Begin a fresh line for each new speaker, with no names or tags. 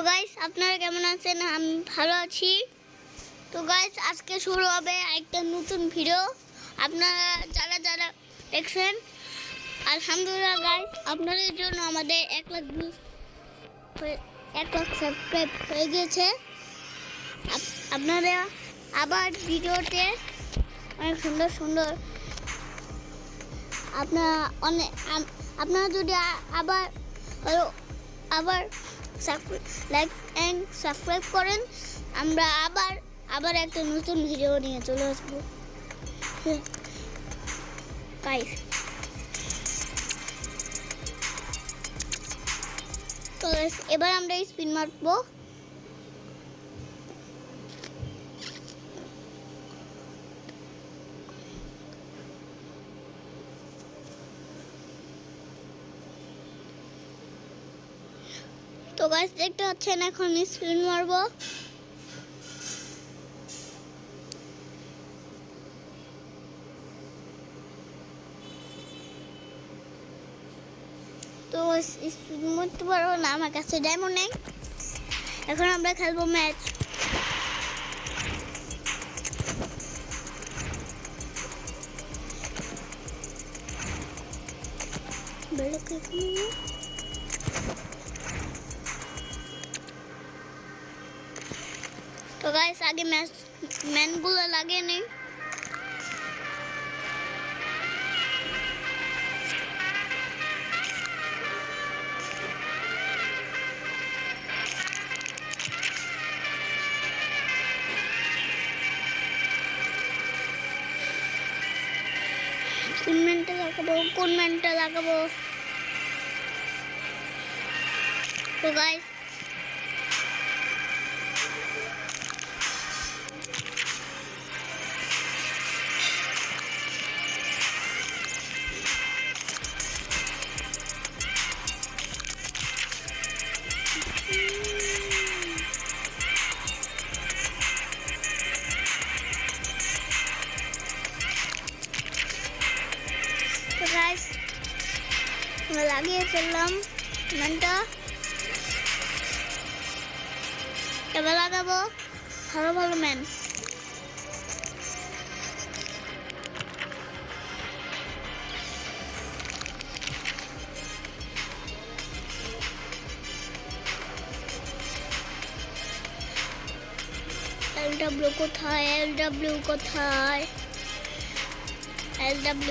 Guys আপনারা কেমন আছেন? আমি ভালো আছি। তো গাইস আজকে শুরু হবে একটা নতুন ভিডিও। আপনারা যারা যারা দেখছেন আলহামদুলিল্লাহ গাইস, আপনাদের জন্য আমাদের 1 লাখ ভিউজ 1 লাখ সাবস্ক্রাইব হয়ে গেছে। আপনারা আবার ভিডিওতে অনেক সুন্দর সুন্দর আপনারা যদি আবার লাইক এন্ড সাবস্ক্রাইব করেন, আমরা আবার একটা নতুন ভিডিও নিয়ে চলে আসবো গাইস। তো এবার আমরা স্পিন মারবো। তো গাইস দেখতে পাচ্ছেন এখন স্পিন মারবো। তো স্পিন মারতে পারবো না, আমার কাছে ডায়মন্ড নেই। এখন আমরা খেলবো ম্যাচ। তো গাইস আগে ম্যানগুলো লাগিয়ে নেই। কোন ম্যানটা লাগাবো? তো গাইস আমরা লাগিয়ে ফেললাম ম্যানটা। এবার লাগাবো ভালো ভালো ম্যান। LW কোথায়? LW কোথায়? LW